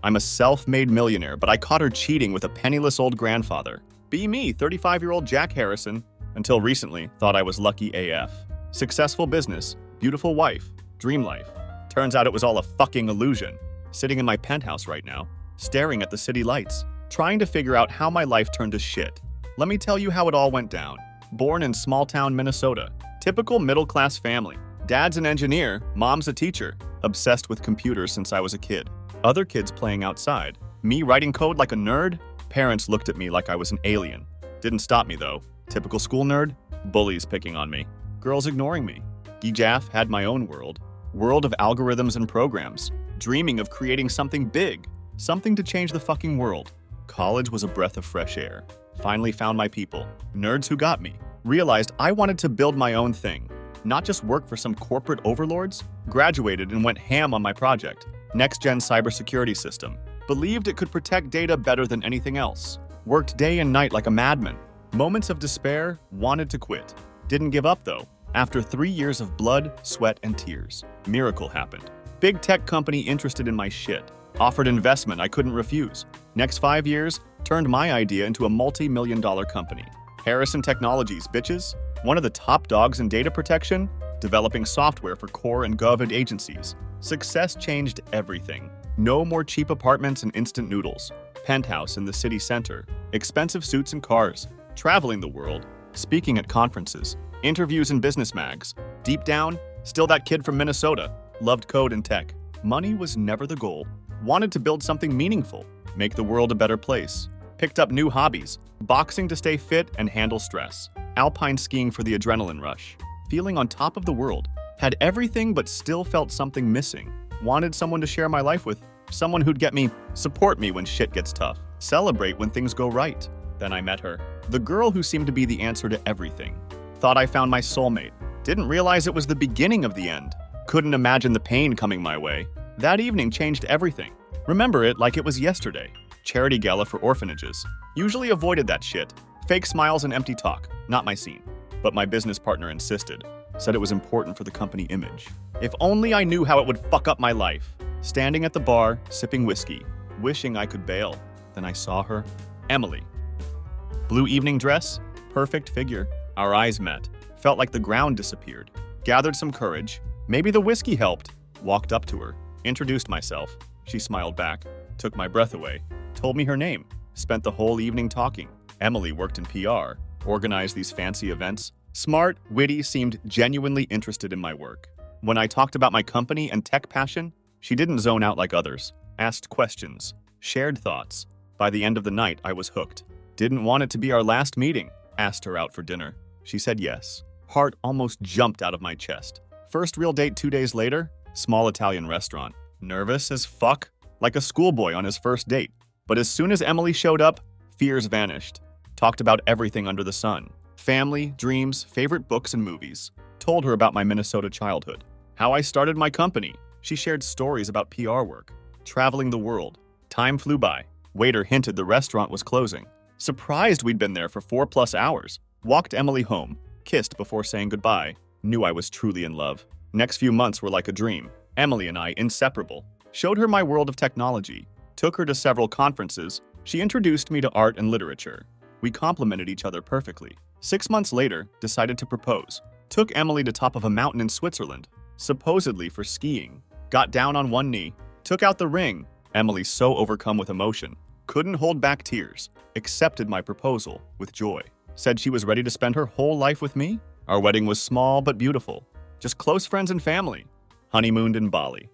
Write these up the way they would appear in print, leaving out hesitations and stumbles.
I'm a self-made millionaire, but I caught her cheating with a penniless old grandfather. Be me, 35-year-old Jack Harrison. Until recently, thought I was lucky AF. Successful business, beautiful wife, dream life. Turns out it was all a fucking illusion. Sitting in my penthouse right now, staring at the city lights, trying to figure out how my life turned to shit. Let me tell you how it all went down. Born in small-town Minnesota. Typical middle-class family. Dad's an engineer, mom's a teacher. Obsessed with computers since I was a kid. Other kids playing outside. Me writing code like a nerd? Parents looked at me like I was an alien. Didn't stop me though. Typical school nerd? Bullies picking on me. Girls ignoring me. Jaff had my own world. World of algorithms and programs. Dreaming of creating something big. Something to change the fucking world. College was a breath of fresh air. Finally found my people. Nerds who got me. Realized I wanted to build my own thing. Not just work for some corporate overlords. Graduated and went ham on my project. Next-gen cybersecurity system. Believed it could protect data better than anything else. Worked day and night like a madman. Moments of despair, wanted to quit. Didn't give up though. After 3 years of blood, sweat, and tears. Miracle happened. Big tech company interested in my shit. Offered investment I couldn't refuse. Next 5 years, turned my idea into a multi-million-dollar company. Harrison Technologies, bitches. One of the top dogs in data protection. Developing software for core and gov agencies. Success changed everything. No more cheap apartments and instant noodles. Penthouse in the city center. Expensive suits and cars. Traveling the world. Speaking at conferences. Interviews in business mags. Deep down, still that kid from Minnesota. Loved code and tech. Money was never the goal. Wanted to build something meaningful. Make the world a better place. Picked up new hobbies. Boxing to stay fit and handle stress. Alpine skiing for the adrenaline rush. Feeling on top of the world. Had everything but still felt something missing. Wanted someone to share my life with. Someone who'd get me, support me when shit gets tough. Celebrate when things go right. Then I met her. The girl who seemed to be the answer to everything. Thought I found my soulmate. Didn't realize it was the beginning of the end. Couldn't imagine the pain coming my way. That evening changed everything. Remember it like it was yesterday. Charity gala for orphanages. Usually avoided that shit. Fake smiles and empty talk. Not my scene. But my business partner insisted. Said it was important for the company image. If only I knew how it would fuck up my life. Standing at the bar, sipping whiskey. Wishing I could bail. Then I saw her. Emily. Blue evening dress. Perfect figure. Our eyes met. Felt like the ground disappeared. Gathered some courage. Maybe the whiskey helped. Walked up to her. Introduced myself. She smiled back. Took my breath away. Told me her name. Spent the whole evening talking. Emily worked in PR. Organized these fancy events. Smart, witty, seemed genuinely interested in my work. When I talked about my company and tech passion, she didn't zone out like others. Asked questions. Shared thoughts. By the end of the night, I was hooked. Didn't want it to be our last meeting. Asked her out for dinner. She said yes. Heart almost jumped out of my chest. First real date 2 days later, small Italian restaurant. Nervous as fuck, like a schoolboy on his first date. But as soon as Emily showed up, fears vanished. Talked about everything under the sun. Family, dreams, favorite books and movies. Told her about my Minnesota childhood. How I started my company. She shared stories about PR work. Traveling the world. Time flew by. Waiter hinted the restaurant was closing. Surprised we'd been there for 4+ hours. Walked Emily home. Kissed before saying goodbye. Knew I was truly in love. Next few months were like a dream. Emily and I inseparable. Showed her my world of technology. Took her to several conferences. She introduced me to art and literature. We complemented each other perfectly. 6 months later, decided to propose. Took Emily to top of a mountain in Switzerland, supposedly for skiing. Got down on one knee. Took out the ring. Emily, so overcome with emotion, couldn't hold back tears. Accepted my proposal with joy. Said she was ready to spend her whole life with me. Our wedding was small but beautiful. Just close friends and family. Honeymooned in Bali.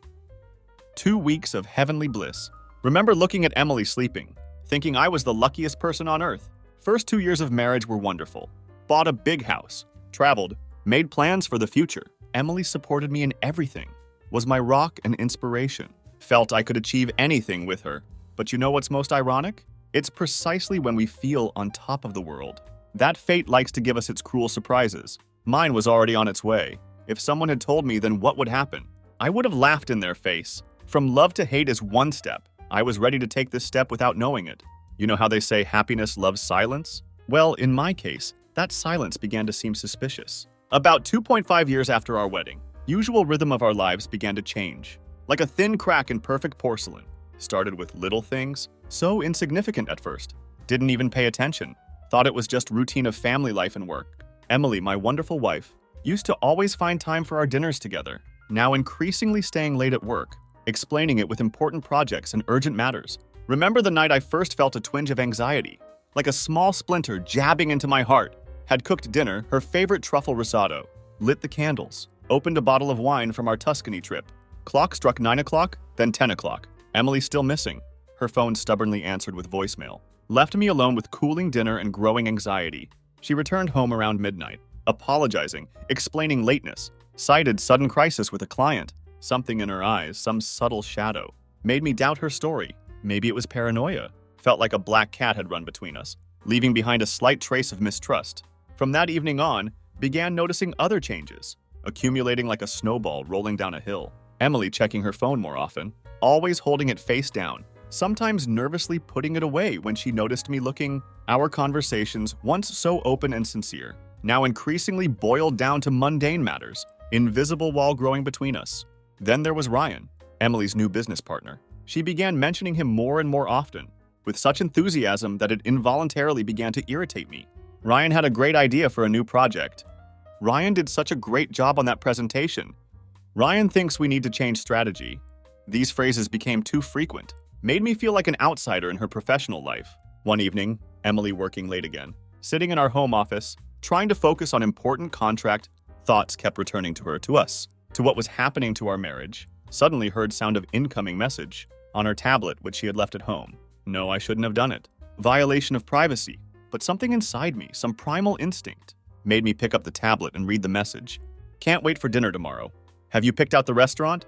2 weeks of heavenly bliss. Remember looking at Emily sleeping, thinking I was the luckiest person on earth. First 2 years of marriage were wonderful. Bought a big house. Traveled. Made plans for the future. Emily supported me in everything. Was my rock and inspiration. Felt I could achieve anything with her. But you know what's most ironic? It's precisely when we feel on top of the world. That fate likes to give us its cruel surprises. Mine was already on its way. If someone had told me, then what would happen? I would have laughed in their face. From love to hate is one step. I was ready to take this step without knowing it. You know how they say happiness loves silence? Well, in my case, that silence began to seem suspicious. About 2.5 years after our wedding, usual rhythm of our lives began to change. Like a thin crack in perfect porcelain. Started with little things, so insignificant at first. Didn't even pay attention. Thought it was just routine of family life and work. Emily, my wonderful wife, used to always find time for our dinners together. Now increasingly staying late at work, explaining it with important projects and urgent matters. Remember the night I first felt a twinge of anxiety, like a small splinter jabbing into my heart. Had cooked dinner, her favorite truffle risotto, lit the candles, opened a bottle of wine from our Tuscany trip. Clock struck 9 o'clock, then 10 o'clock. Emily still missing. Her phone stubbornly answered with voicemail. Left me alone with cooling dinner and growing anxiety. She returned home around midnight, apologizing, explaining lateness, cited sudden crisis with a client. Something in her eyes, some subtle shadow, made me doubt her story. Maybe it was paranoia. Felt like a black cat had run between us, leaving behind a slight trace of mistrust. From that evening on, began noticing other changes, accumulating like a snowball rolling down a hill. Emily checking her phone more often, always holding it face down, sometimes nervously putting it away when she noticed me looking. Our conversations, once so open and sincere, now increasingly boiled down to mundane matters, invisible wall growing between us. Then there was Ryan, Emily's new business partner. She began mentioning him more and more often, with such enthusiasm that it involuntarily began to irritate me. Ryan had a great idea for a new project. Ryan did such a great job on that presentation. Ryan thinks we need to change strategy. These phrases became too frequent, made me feel like an outsider in her professional life. One evening, Emily working late again, sitting in our home office, trying to focus on important contract, thoughts kept returning to us, to what was happening to our marriage. Suddenly heard sound of incoming message on her tablet, which she had left at home. No, I shouldn't have done it. Violation of privacy. But something inside me, some primal instinct, made me pick up the tablet and read the message. Can't wait for dinner tomorrow. Have you picked out the restaurant?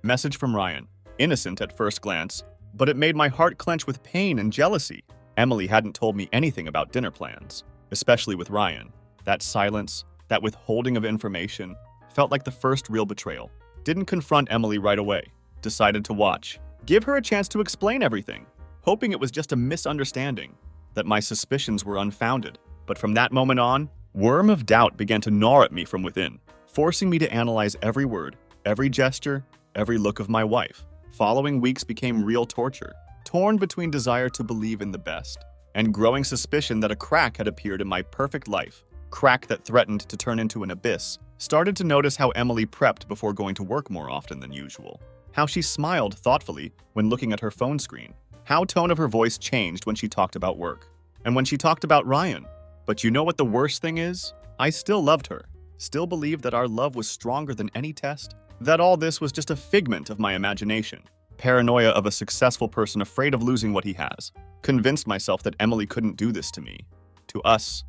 Message from Ryan. Innocent at first glance, but it made my heart clench with pain and jealousy. Emily hadn't told me anything about dinner plans, especially with Ryan. That silence, that withholding of information, felt like the first real betrayal. Didn't confront Emily right away. Decided to watch. Give her a chance to explain everything, hoping it was just a misunderstanding, that my suspicions were unfounded. But from that moment on, worm of doubt began to gnaw at me from within, forcing me to analyze every word, every gesture, every look of my wife. Following weeks became real torture, torn between desire to believe in the best and growing suspicion that a crack had appeared in my perfect life, crack that threatened to turn into an abyss. Started to notice how Emily prepped before going to work more often than usual, how she smiled thoughtfully when looking at her phone screen, how tone of her voice changed when she talked about work, and when she talked about Ryan. But you know what the worst thing is? I still loved her, still believed that our love was stronger than any test, that all this was just a figment of my imagination. Paranoia of a successful person afraid of losing what he has. Convinced myself that Emily couldn't do this to me, to us,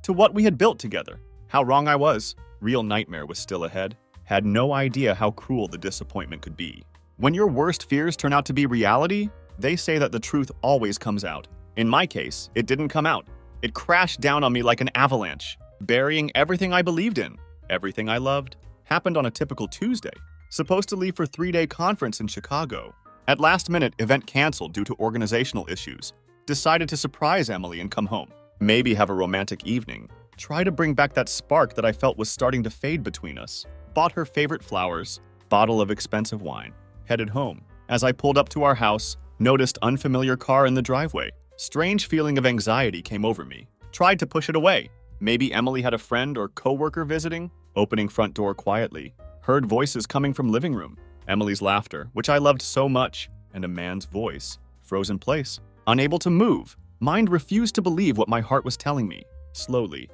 to what we had built together. How wrong I was. Real nightmare was still ahead. Had no idea how cruel the disappointment could be. When your worst fears turn out to be reality, they say that the truth always comes out. In my case, it didn't come out. It crashed down on me like an avalanche, burying everything I believed in, everything I loved. Happened on a typical Tuesday. Supposed to leave for 3-day conference in Chicago. At last minute, event canceled due to organizational issues. Decided to surprise Emily and come home. Maybe have a romantic evening. Try to bring back that spark that I felt was starting to fade between us. Bought her favorite flowers, bottle of expensive wine. Headed home. As I pulled up to our house, noticed unfamiliar car in the driveway. Strange feeling of anxiety came over me. Tried to push it away. Maybe Emily had a friend or coworker visiting. Opening front door quietly. Heard voices coming from living room. Emily's laughter, which I loved so much, and a man's voice. Froze in place. Unable to move. Mind refused to believe what my heart was telling me. Slowly,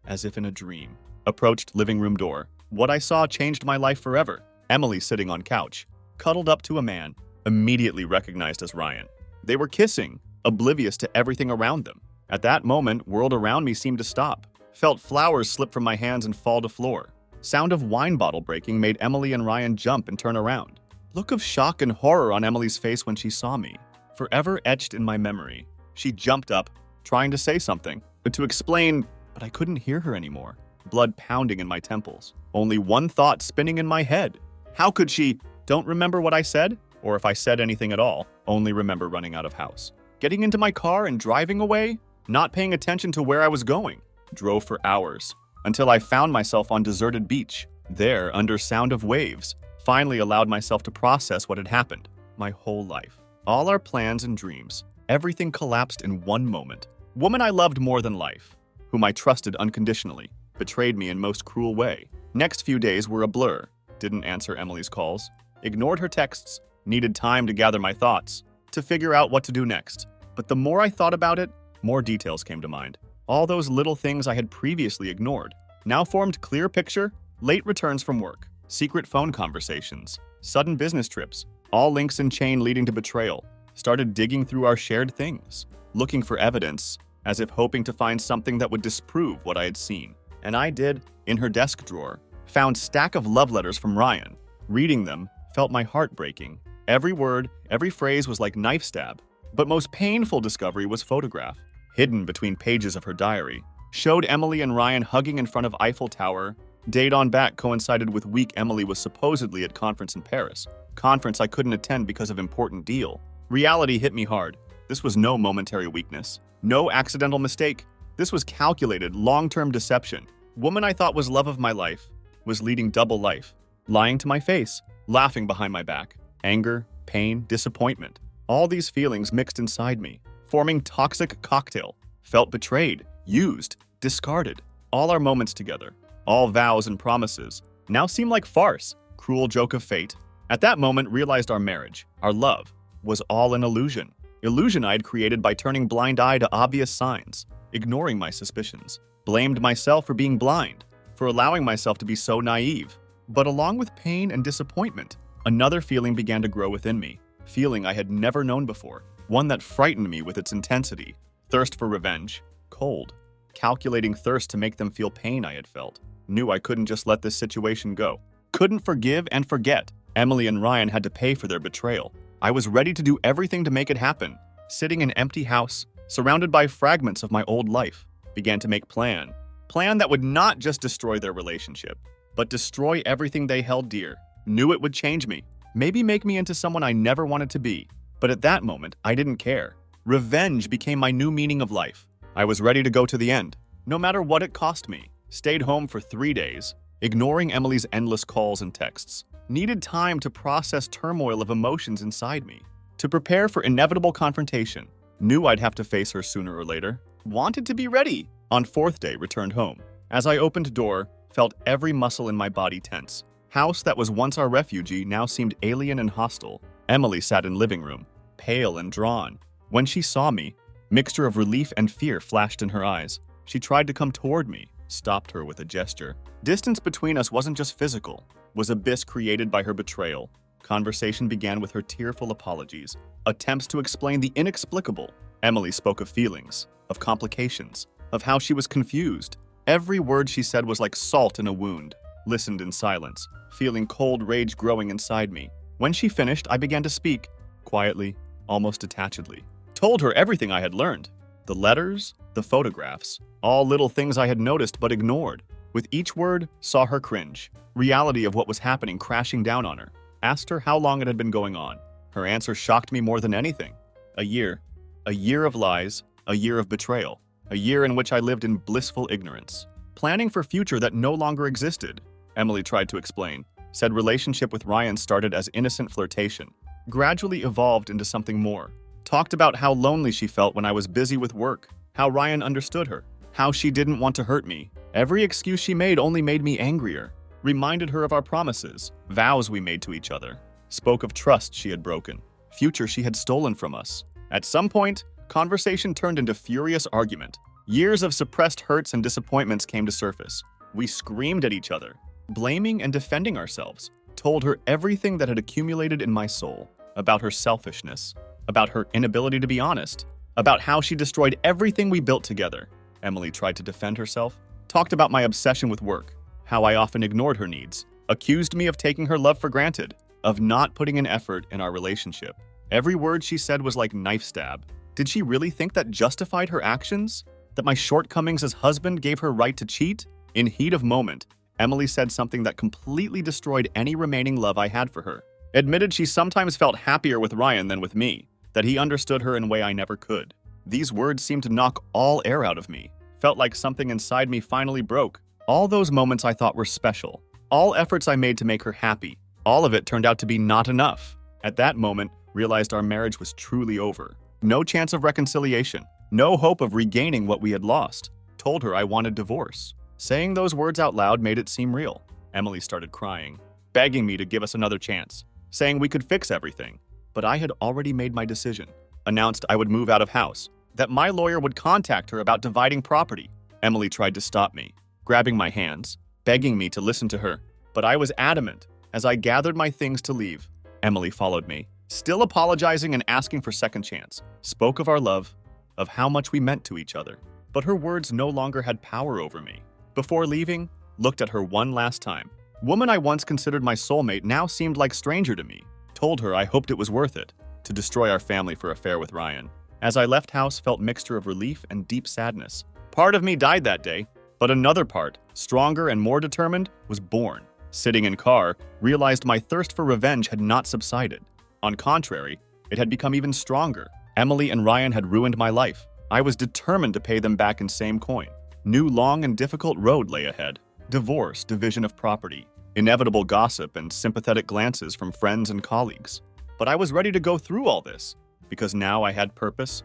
as if in a dream. Approached living room door. What I saw changed my life forever. Emily sitting on couch, cuddled up to a man, immediately recognized as Ryan. They were kissing, oblivious to everything around them. At that moment, world around me seemed to stop. Felt flowers slip from my hands and fall to floor. Sound of wine bottle breaking made Emily and Ryan jump and turn around. Look of shock and horror on Emily's face when she saw me. Forever etched in my memory. She jumped up, trying to say something, but to explain, but I couldn't hear her anymore. Blood pounding in my temples. Only one thought spinning in my head. How could she? Don't remember what I said? Or if I said anything at all, only remember running out of house. Getting into my car and driving away? Not paying attention to where I was going. Drove for hours. Until I found myself on deserted beach. There, under sound of waves. Finally allowed myself to process what had happened. My whole life. All our plans and dreams, everything collapsed in one moment. Woman I loved more than life, whom I trusted unconditionally, betrayed me in most cruel way. Next few days were a blur. Didn't answer Emily's calls, ignored her texts, needed time to gather my thoughts, to figure out what to do next. But the more I thought about it, more details came to mind. All those little things I had previously ignored now formed clear picture: late returns from work, secret phone conversations, sudden business trips, all links in chain leading to betrayal. Started digging through our shared things, looking for evidence, as if hoping to find something that would disprove what I had seen. And I did. In her desk drawer, found stack of love letters from Ryan. Reading them, felt my heart breaking. Every word, every phrase was like knife stab. But most painful discovery was photograph, hidden between pages of her diary. Showed Emily and Ryan hugging in front of Eiffel Tower. Date on back coincided with week Emily was supposedly at conference in Paris. Conference I couldn't attend because of important deal. Reality hit me hard. This was no momentary weakness. No accidental mistake. This was calculated, long-term deception. Woman I thought was love of my life was leading double life. Lying to my face, laughing behind my back. Anger, pain, disappointment. All these feelings mixed inside me, forming toxic cocktail. Felt betrayed, used, discarded. All our moments together, all vows and promises, now seem like farce, cruel joke of fate. At that moment, realized our marriage, our love, was all an illusion. Illusion I'd created by turning blind eye to obvious signs, ignoring my suspicions. Blamed myself for being blind, for allowing myself to be so naive. But along with pain and disappointment, another feeling began to grow within me. Feeling I had never known before. One that frightened me with its intensity. Thirst for revenge. Cold. Calculating thirst to make them feel pain I had felt. Knew I couldn't just let this situation go. Couldn't forgive and forget. Emily and Ryan had to pay for their betrayal. I was ready to do everything to make it happen. Sitting in an empty house, surrounded by fragments of my old life, began to make plan. Plan that would not just destroy their relationship, but destroy everything they held dear. Knew it would change me. Maybe make me into someone I never wanted to be. But at that moment, I didn't care. Revenge became my new meaning of life. I was ready to go to the end, no matter what it cost me. Stayed home for 3 days, ignoring Emily's endless calls and texts. Needed time to process turmoil of emotions inside me. To prepare for inevitable confrontation. Knew I'd have to face her sooner or later. Wanted to be ready. On 4th day, returned home. As I opened door, felt every muscle in my body tense. House that was once our refuge now seemed alien and hostile. Emily sat in living room, pale and drawn. When she saw me, mixture of relief and fear flashed in her eyes. She tried to come toward me, stopped her with a gesture. Distance between us wasn't just physical, was abyss created by her betrayal. Conversation began with her tearful apologies, attempts to explain the inexplicable. Emily spoke of feelings, of complications, of how she was confused. Every word she said was like salt in a wound. Listened in silence, feeling cold rage growing inside me. When she finished, I began to speak, quietly, almost detachedly. Told her everything I had learned. The letters, the photographs, all little things I had noticed but ignored. With each word, saw her cringe. Reality of what was happening crashing down on her. Asked her how long it had been going on. Her answer shocked me more than anything. A year. A year of lies, a year of betrayal. A year in which I lived in blissful ignorance. Planning for future that no longer existed. Emily tried to explain. Said relationship with Ryan started as innocent flirtation. Gradually evolved into something more. Talked about how lonely she felt when I was busy with work. How Ryan understood her. How she didn't want to hurt me. Every excuse she made only made me angrier. Reminded her of our promises, vows we made to each other. Spoke of trust she had broken. Future she had stolen from us. At some point, conversation turned into furious argument. Years of suppressed hurts and disappointments came to surface. We screamed at each other, blaming and defending ourselves. Told her everything that had accumulated in my soul. About her selfishness. About her inability to be honest. About how she destroyed everything we built together. Emily tried to defend herself. Talked about my obsession with work. How I often ignored her needs. Accused me of taking her love for granted. Of not putting an effort in our relationship. Every word she said was like knife stab. Did she really think that justified her actions? That my shortcomings as husband gave her right to cheat? In heat of moment, Emily said something that completely destroyed any remaining love I had for her. Admitted she sometimes felt happier with Ryan than with me. That he understood her in a way I never could. These words seemed to knock all air out of me. Felt like something inside me finally broke. All those moments I thought were special. All efforts I made to make her happy. All of it turned out to be not enough. At that moment, realized our marriage was truly over. No chance of reconciliation, no hope of regaining what we had lost. Told her I wanted divorce. Saying those words out loud made it seem real. Emily started crying, begging me to give us another chance, saying we could fix everything. But I had already made my decision. Announced I would move out of house, that my lawyer would contact her about dividing property. Emily tried to stop me, grabbing my hands, begging me to listen to her, but I was adamant. As I gathered my things to leave, Emily followed me, still apologizing and asking for second chance, spoke of our love, of how much we meant to each other. But her words no longer had power over me. Before leaving, looked at her one last time. Woman I once considered my soulmate now seemed like stranger to me. Told her I hoped it was worth it to destroy our family for affair with Ryan. As I left house, felt mixture of relief and deep sadness. Part of me died that day, but another part, stronger and more determined, was born. Sitting in car, realized my thirst for revenge had not subsided. On contrary, it had become even stronger. Emily and Ryan had ruined my life. I was determined to pay them back in same coin. New long and difficult road lay ahead. Divorce, division of property, inevitable gossip and sympathetic glances from friends and colleagues. But I was ready to go through all this, because now I had purpose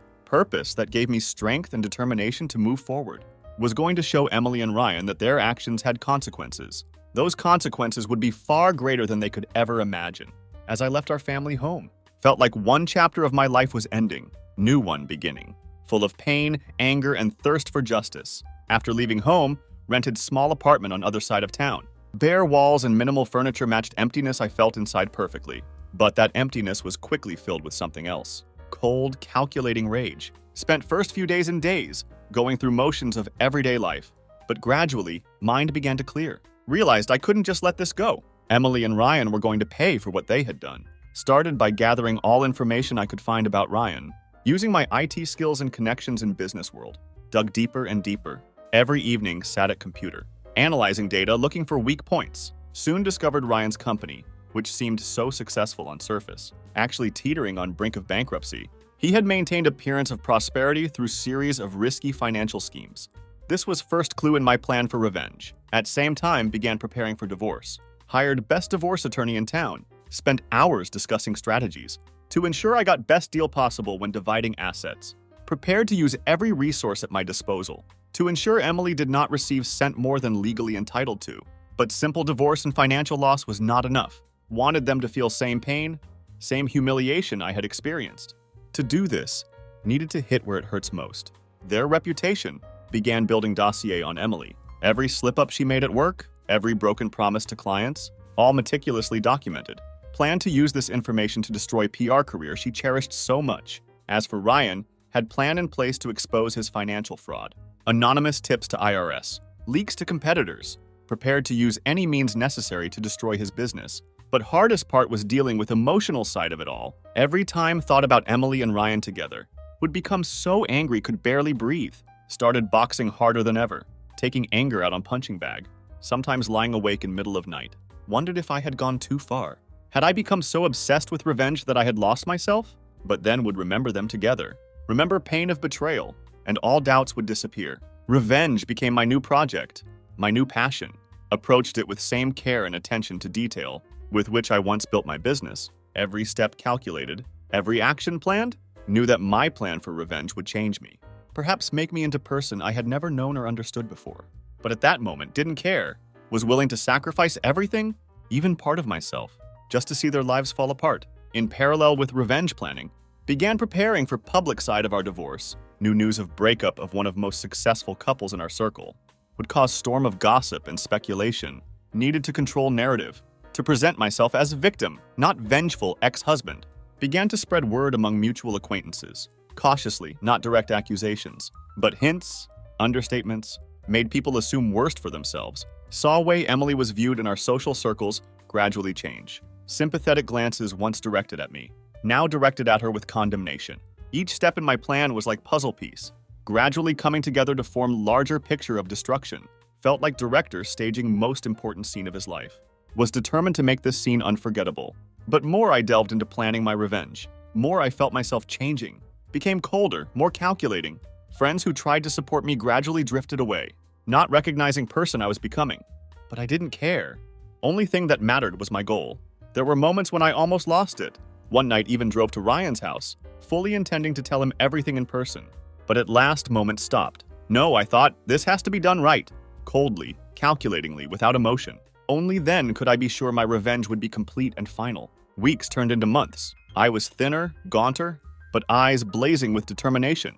that gave me strength and determination to move forward. Was going to show Emily and Ryan that their actions had consequences. Those consequences would be far greater than they could ever imagine. As I left our family home, felt like one chapter of my life was ending, new one beginning, full of pain, anger, and thirst for justice. After leaving home, rented small apartment on other side of town. Bare walls and minimal furniture matched emptiness I felt inside perfectly. But that emptiness was quickly filled with something else. Cold, calculating rage. Spent first few days in daze, going through motions of everyday life. But gradually, mind began to clear. Realized I couldn't just let this go. Emily and Ryan were going to pay for what they had done. Started by gathering all information I could find about Ryan. Using my IT skills and connections in business world. Dug deeper and deeper. Every evening, sat at computer. Analyzing data, looking for weak points. Soon discovered Ryan's company, which seemed so successful on surface, actually teetering on brink of bankruptcy. He had maintained appearance of prosperity through series of risky financial schemes. This was first clue in my plan for revenge. At same time, began preparing for divorce. Hired best divorce attorney in town. Spent hours discussing strategies to ensure I got best deal possible when dividing assets. Prepared to use every resource at my disposal to ensure Emily did not receive cent more than legally entitled to. But simple divorce and financial loss was not enough. Wanted them to feel same pain, same humiliation I had experienced. To do this, needed to hit where it hurts most. Their reputation. Began building dossier on Emily. Every slip-up she made at work, every broken promise to clients, all meticulously documented. Planned to use this information to destroy PR career she cherished so much. As for Ryan, had plan in place to expose his financial fraud. Anonymous tips to IRS, leaks to competitors, prepared to use any means necessary to destroy his business. But hardest part was dealing with emotional side of it all. Every time thought about Emily and Ryan together, would become so angry could barely breathe. Started boxing harder than ever, taking anger out on punching bag, sometimes lying awake in middle of night. Wondered if I had gone too far. Had I become so obsessed with revenge that I had lost myself? But then would remember them together. Remember pain of betrayal, and all doubts would disappear. Revenge became my new project, my new passion. Approached it with same care and attention to detail with which I once built my business. Every step calculated, every action planned. Knew that my plan for revenge would change me. Perhaps make me into person I had never known or understood before. But at that moment, didn't care. Was willing to sacrifice everything, even part of myself, just to see their lives fall apart. In parallel with revenge planning, began preparing for public side of our divorce. Knew news of breakup of one of most successful couples in our circle. Would cause storm of gossip and speculation. Needed to control narrative. To present myself as victim, not vengeful ex-husband. Began to spread word among mutual acquaintances. Cautiously, not direct accusations, but hints, understatements, made people assume worst for themselves. Saw way Emily was viewed in our social circles gradually change. Sympathetic glances once directed at me, now directed at her with condemnation. Each step in my plan was like puzzle piece, gradually coming together to form larger picture of destruction. Felt like director staging most important scene of his life. Was determined to make this scene unforgettable. But more I delved into planning my revenge. More I felt myself changing. Became colder, more calculating. Friends who tried to support me gradually drifted away, not recognizing person I was becoming. But I didn't care. Only thing that mattered was my goal. There were moments when I almost lost it. One night even drove to Ryan's house, fully intending to tell him everything in person. But at last moment stopped. No, I thought, this has to be done right. Coldly, calculatingly, without emotion. Only then could I be sure my revenge would be complete and final. Weeks turned into months. I was thinner, gaunter, but eyes blazing with determination.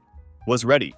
Was ready.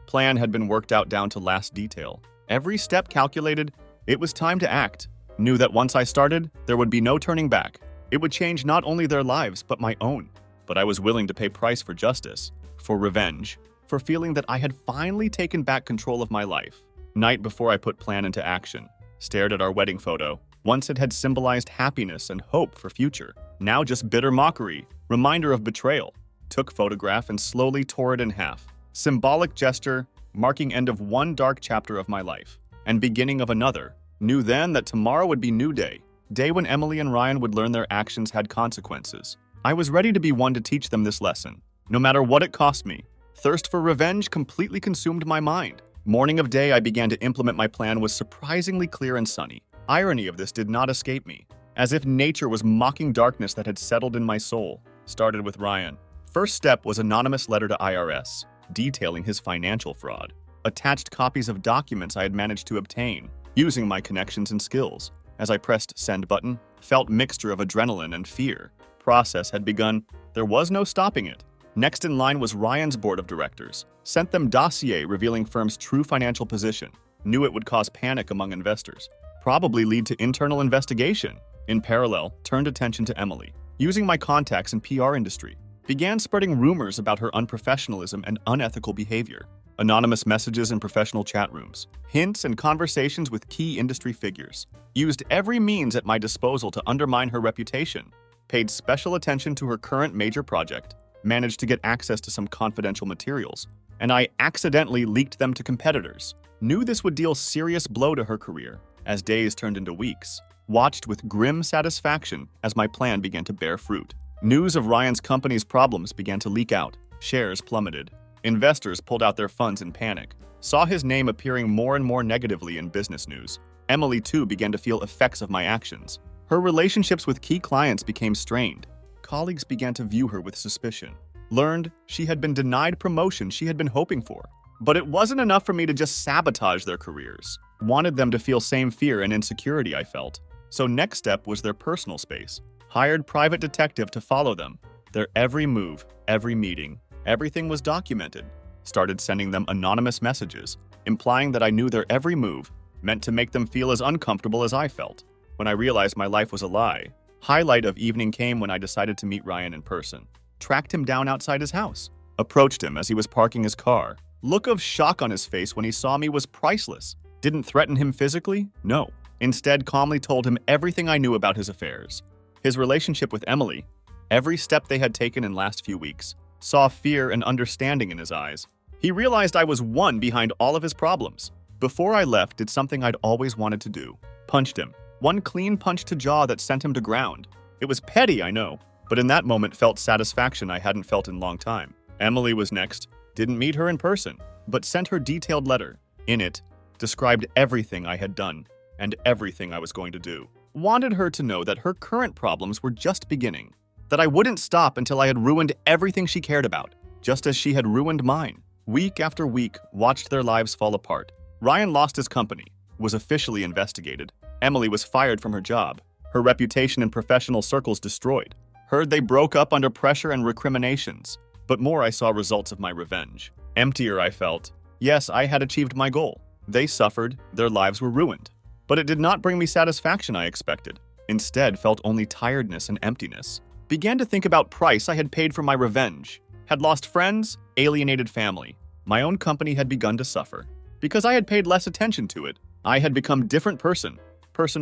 Plan had been worked out down to last detail. Every step calculated, it was time to act. Knew that once I started, there would be no turning back. It would change not only their lives, but my own. But I was willing to pay price for justice, for revenge, for feeling that I had finally taken back control of my life. Night before I put plan into action, stared at our wedding photo. Once it had symbolized happiness and hope for future. Now just bitter mockery, reminder of betrayal. Took photograph and slowly tore it in half. Symbolic gesture, marking end of one dark chapter of my life, and beginning of another. Knew then that tomorrow would be new day. Day when Emily and Ryan would learn their actions had consequences. I was ready to be one to teach them this lesson, no matter what it cost me. Thirst for revenge completely consumed my mind. Morning of day I began to implement my plan was surprisingly clear and sunny. Irony of this did not escape me, as if nature was mocking darkness that had settled in my soul. Started with Ryan. First step was anonymous letter to IRS, detailing his financial fraud. Attached copies of documents I had managed to obtain, using my connections and skills. As I pressed send button, felt mixture of adrenaline and fear. Process had begun. There was no stopping it. Next in line was Ryan's board of directors. Sent them dossier revealing firm's true financial position. Knew it would cause panic among investors. Probably lead to internal investigation. In parallel, turned attention to Emily. Using my contacts in PR industry, began spreading rumors about her unprofessionalism and unethical behavior. Anonymous messages in professional chat rooms. Hints and conversations with key industry figures. Used every means at my disposal to undermine her reputation. Paid special attention to her current major project. Managed to get access to some confidential materials. And I accidentally leaked them to competitors. Knew this would deal serious blow to her career. As days turned into weeks. Watched with grim satisfaction as my plan began to bear fruit. News of Ryan's company's problems began to leak out. Shares plummeted. Investors pulled out their funds in panic. Saw his name appearing more and more negatively in business news. Emily, too, began to feel effects of my actions. Her relationships with key clients became strained. Colleagues began to view her with suspicion. Learned she had been denied promotion she had been hoping for. But it wasn't enough for me to just sabotage their careers. Wanted them to feel same fear and insecurity I felt. So next step was their personal space. Hired private detective to follow them. Their every move, every meeting, everything was documented. Started sending them anonymous messages, implying that I knew their every move, meant to make them feel as uncomfortable as I felt. When I realized my life was a lie, highlight of evening came when I decided to meet Ryan in person. Tracked him down outside his house. Approached him as he was parking his car. Look of shock on his face when he saw me was priceless. Didn't threaten him physically? No. Instead, calmly told him everything I knew about his affairs. His relationship with Emily, every step they had taken in last few weeks, saw fear and understanding in his eyes. He realized I was one behind all of his problems. Before I left, did something I'd always wanted to do. Punched him. One clean punch to jaw that sent him to ground. It was petty, I know, but in that moment felt satisfaction I hadn't felt in a long time. Emily was next. Didn't meet her in person, but sent her detailed letter. In it, described everything I had done and everything I was going to do. Wanted her to know that her current problems were just beginning, that I wouldn't stop until I had ruined everything she cared about, just as she had ruined mine. Week after week, watched their lives fall apart. Ryan lost his company, was officially investigated. Emily was fired from her job, her reputation in professional circles destroyed. Heard they broke up under pressure and recriminations. But more I saw results of my revenge. Emptier I felt. Yes, I had achieved my goal. They suffered, their lives were ruined. But it did not bring me satisfaction I expected. Instead, felt only tiredness and emptiness. Began to think about price I had paid for my revenge. Had lost friends, alienated family. My own company had begun to suffer. Because I had paid less attention to it, I had become different person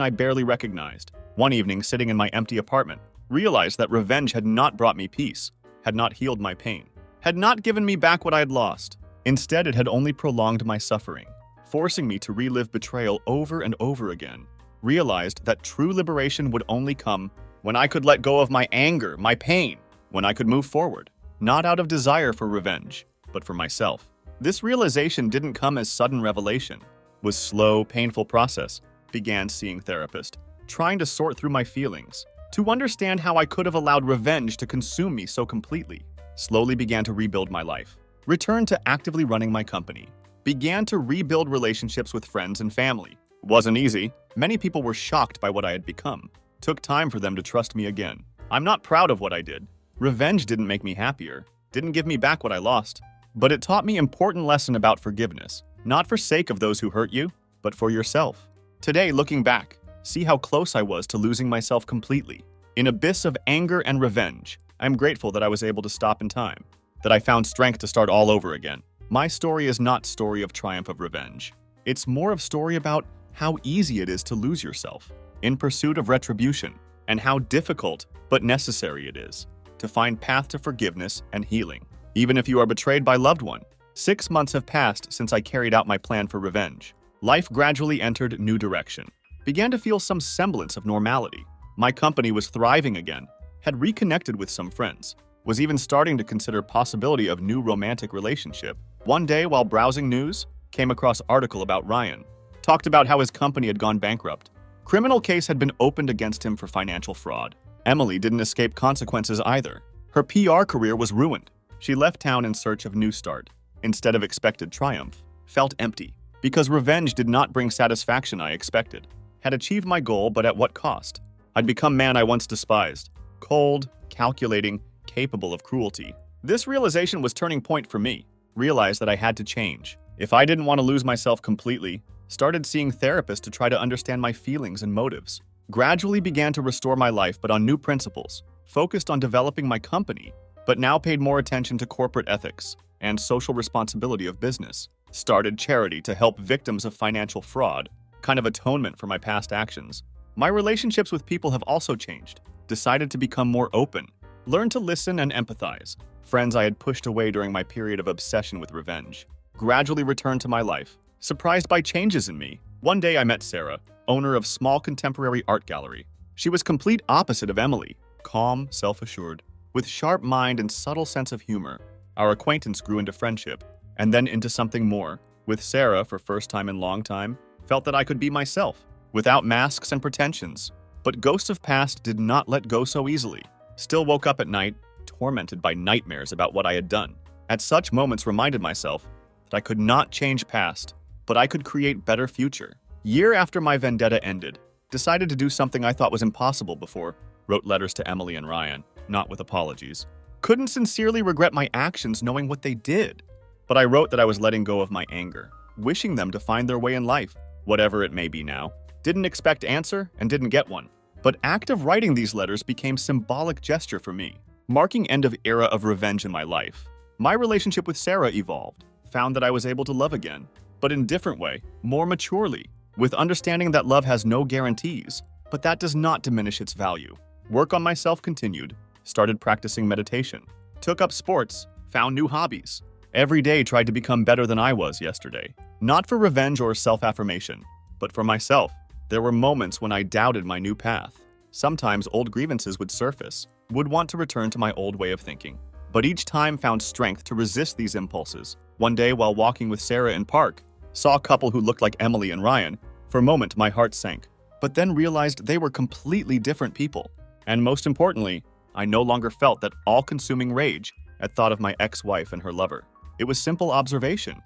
I barely recognized. One evening, sitting in my empty apartment, realized that revenge had not brought me peace, had not healed my pain, had not given me back what I had lost. Instead, it had only prolonged my suffering, forcing me to relive betrayal over and over again. Realized that true liberation would only come when I could let go of my anger, my pain, when I could move forward, not out of desire for revenge, but for myself. This realization didn't come as sudden revelation, was slow, painful process. Began seeing therapist, trying to sort through my feelings, to understand how I could have allowed revenge to consume me so completely. Slowly began to rebuild my life, returned to actively running my company, began to rebuild relationships with friends and family. Wasn't easy. Many people were shocked by what I had become. Took time for them to trust me again. I'm not proud of what I did. Revenge didn't make me happier, didn't give me back what I lost, but it taught me an important lesson about forgiveness, not for sake of those who hurt you, but for yourself. Today, looking back, see how close I was to losing myself completely. In an abyss of anger and revenge, I'm grateful that I was able to stop in time, that I found strength to start all over again. My story is not story of triumph of revenge. It's more of story about how easy it is to lose yourself in pursuit of retribution, and how difficult but necessary it is to find path to forgiveness and healing. Even if you are betrayed by loved one, 6 months have passed since I carried out my plan for revenge. Life gradually entered new direction, began to feel some semblance of normality. My company was thriving again, had reconnected with some friends, was even starting to consider possibility of new romantic relationship. One day while browsing news, came across article about Ryan. Talked about how his company had gone bankrupt. Criminal case had been opened against him for financial fraud. Emily didn't escape consequences either. Her PR career was ruined. She left town in search of new start. Instead of expected triumph, felt empty. Because revenge did not bring satisfaction I expected. Had achieved my goal, but at what cost? I'd become man I once despised. Cold, calculating, capable of cruelty. This realization was turning point for me. Realized that I had to change. If I didn't want to lose myself completely, started seeing therapists to try to understand my feelings and motives. Gradually began to restore my life, but on new principles. Focused on developing my company, but now paid more attention to corporate ethics and social responsibility of business. Started charity to help victims of financial fraud, kind of atonement for my past actions. My relationships with people have also changed. Decided to become more open. Learned to listen and empathize. Friends I had pushed away during my period of obsession with revenge. Gradually returned to my life. Surprised by changes in me. One day I met Sarah, owner of small contemporary art gallery. She was complete opposite of Emily, calm, self-assured, with sharp mind and subtle sense of humor. Our acquaintance grew into friendship, and then into something more. With Sarah, for first time in long time, felt that I could be myself, without masks and pretensions. But ghosts of past did not let go so easily. Still woke up at night, tormented by nightmares about what I had done. At such moments reminded myself that I could not change past, but I could create better future. Year after my vendetta ended, decided to do something I thought was impossible before. Wrote letters to Emily and Ryan, not with apologies. Couldn't sincerely regret my actions knowing what they did. But I wrote that I was letting go of my anger, wishing them to find their way in life, whatever it may be now. Didn't expect answer and didn't get one. But act of writing these letters became symbolic gesture for me, marking end of era of revenge in my life. My relationship with Sarah evolved, found that I was able to love again, but in different way, more maturely, with understanding that love has no guarantees, but that does not diminish its value. Work on myself continued, started practicing meditation, took up sports, found new hobbies. Every day tried to become better than I was yesterday. Not for revenge or self-affirmation, but for myself. There were moments when I doubted my new path. Sometimes old grievances would surface, would want to return to my old way of thinking. But each time found strength to resist these impulses. One day while walking with Sarah in park, saw a couple who looked like Emily and Ryan. For a moment, my heart sank, but then realized they were completely different people. And most importantly, I no longer felt that all-consuming rage at thought of my ex-wife and her lover. It was simple observation,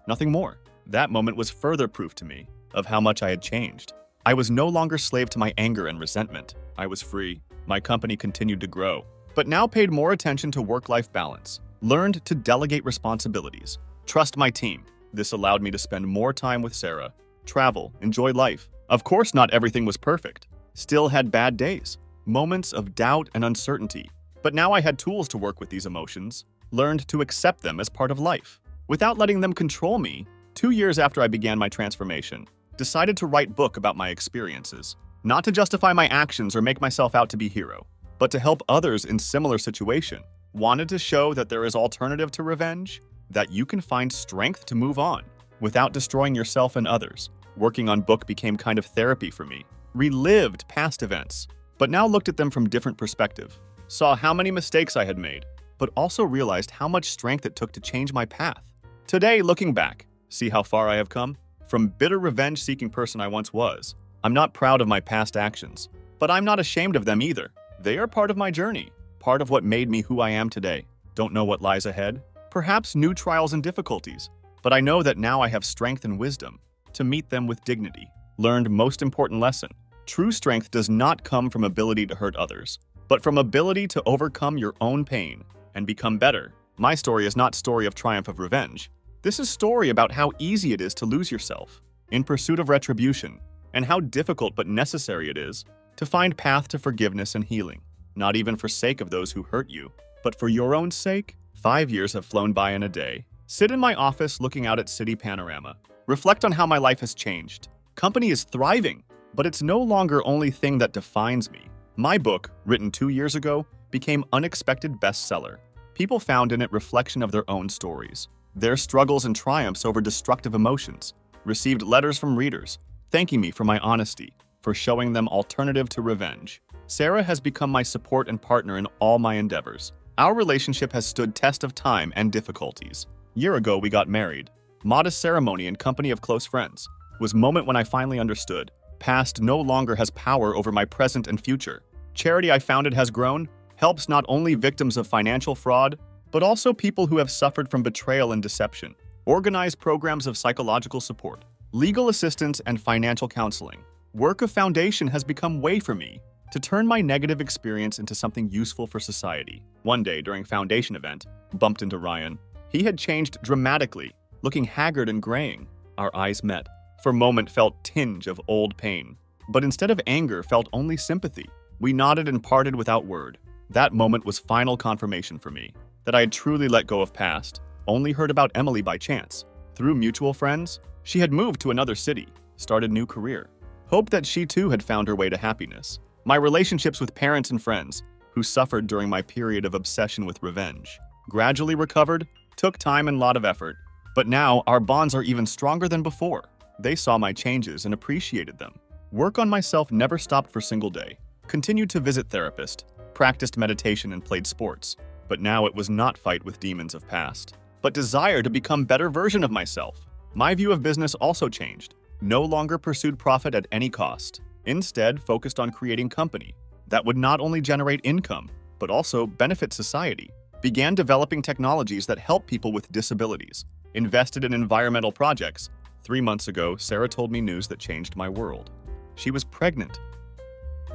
nothing more. That moment was further proof to me of how much I had changed. I was no longer slave to my anger and resentment. I was free. My company continued to grow, but now paid more attention to work-life balance, learned to delegate responsibilities, trust my team. This allowed me to spend more time with Sarah, travel, enjoy life. Of course, not everything was perfect. Still had bad days, moments of doubt and uncertainty. But now I had tools to work with these emotions, learned to accept them as part of life. Without letting them control me, 2 years after I began my transformation, decided to write book about my experiences. Not to justify my actions or make myself out to be hero, but to help others in similar situation. Wanted to show that there is alternative to revenge, that you can find strength to move on without destroying yourself and others. Working on book became kind of therapy for me. Relived past events, but now looked at them from different perspective. Saw how many mistakes I had made, but also realized how much strength it took to change my path. Today, looking back, see how far I have come? From bitter revenge-seeking person I once was, I'm not proud of my past actions, But I'm not ashamed of them either. They are part of my journey, part of what made me who I am today. Don't know what lies ahead? Perhaps new trials and difficulties, but I know that now I have strength and wisdom to meet them with dignity. Learned most important lesson. True strength does not come from ability to hurt others, but from ability to overcome your own pain and become better. My story is not story of triumph of revenge. This is story about how easy it is to lose yourself in pursuit of retribution, and how difficult but necessary it is to find path to forgiveness and healing, not even for sake of those who hurt you, but for your own sake. 5 years have flown by in a day. Sit in my office looking out at city panorama. Reflect on how my life has changed. Company is thriving, but it's no longer only thing that defines me. My book, written 2 years ago, became unexpected bestseller. People found in it reflection of their own stories, their struggles and triumphs over destructive emotions. Received letters from readers, thanking me for my honesty, for showing them alternative to revenge. Sarah has become my support and partner in all my endeavors. Our relationship has stood test of time and difficulties. Year ago, we got married. Modest ceremony in company of close friends. Was moment when I finally understood. Past no longer has power over my present and future. Charity I founded has grown, helps not only victims of financial fraud, but also people who have suffered from betrayal and deception. Organized programs of psychological support, legal assistance, and financial counseling. Work of foundation has become way for me to turn my negative experience into something useful for society. One day during foundation event, bumped into Ryan. He had changed dramatically, looking haggard and graying. Our eyes met. For a moment felt tinge of old pain, but instead of anger felt only sympathy. We nodded and parted without word. That moment was final confirmation for me that I had truly let go of past. Only heard about Emily by chance. Through mutual friends, she had moved to another city, started new career. Hoped that she too had found her way to happiness. My relationships with parents and friends, who suffered during my period of obsession with revenge, gradually recovered, took time and lot of effort, but now our bonds are even stronger than before. They saw my changes and appreciated them. Work on myself never stopped for single day. Continued to visit therapist, practiced meditation and played sports, but now it was not fight with demons of past, but desire to become better version of myself. My view of business also changed. No longer pursued profit at any cost. Instead, focused on creating company that would not only generate income, but also benefit society. Began developing technologies that help people with disabilities. Invested in environmental projects. 3 months ago, Sarah told me news that changed my world. She was pregnant.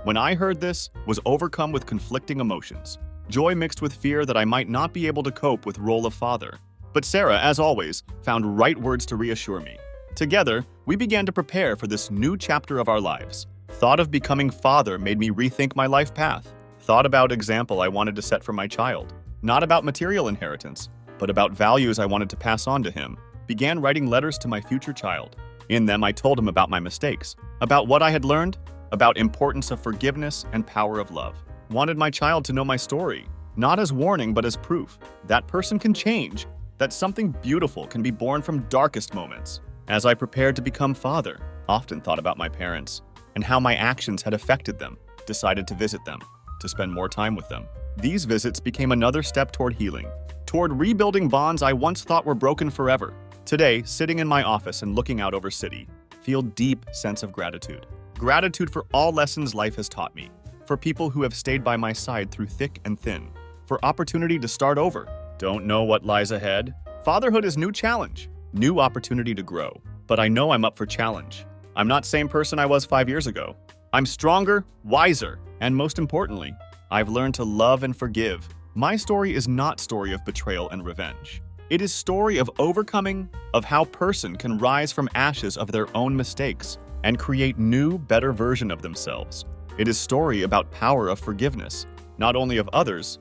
When I heard this, was overcome with conflicting emotions. Joy mixed with fear that I might not be able to cope with role of father. But Sarah, as always, found right words to reassure me. Together, we began to prepare for this new chapter of our lives. Thought of becoming father made me rethink my life path. Thought about example I wanted to set for my child. Not about material inheritance, but about values I wanted to pass on to him. Began writing letters to my future child. In them, I told him about my mistakes, about what I had learned, about importance of forgiveness and power of love. Wanted my child to know my story, not as warning, but as proof. That person can change, that something beautiful can be born from darkest moments. As I prepared to become father, often thought about my parents and how my actions had affected them. Decided to visit them, to spend more time with them. These visits became another step toward healing, toward rebuilding bonds I once thought were broken forever. Today, sitting in my office and looking out over city, feel deep sense of gratitude. Gratitude for all lessons life has taught me, for people who have stayed by my side through thick and thin, for opportunity to start over. Don't know what lies ahead? Fatherhood is new challenge, new opportunity to grow, but I know I'm up for challenge. I'm not same person I was 5 years ago. I'm stronger, wiser, and most importantly, I've learned to love and forgive. My story is not story of betrayal and revenge. It is story of overcoming, of how person can rise from ashes of their own mistakes and create new, better version of themselves. It is story about power of forgiveness, not only of others,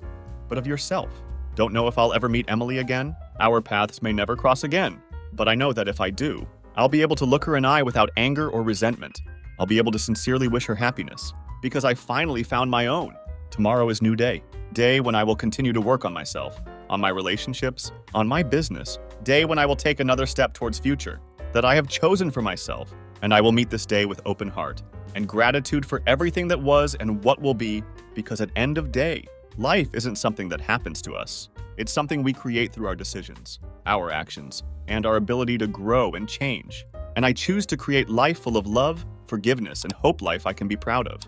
but of yourself. Don't know if I'll ever meet Emily again. Our paths may never cross again, but I know that if I do, I'll be able to look her in the eye without anger or resentment. I'll be able to sincerely wish her happiness, because I finally found my own. Tomorrow is new day. Day when I will continue to work on myself, on my relationships, on my business. Day when I will take another step towards future that I have chosen for myself. And I will meet this day with open heart and gratitude for everything that was and what will be, because at end of day, life isn't something that happens to us. It's something we create through our decisions, our actions, and our ability to grow and change. And I choose to create life full of love, forgiveness, and hope life I can be proud of.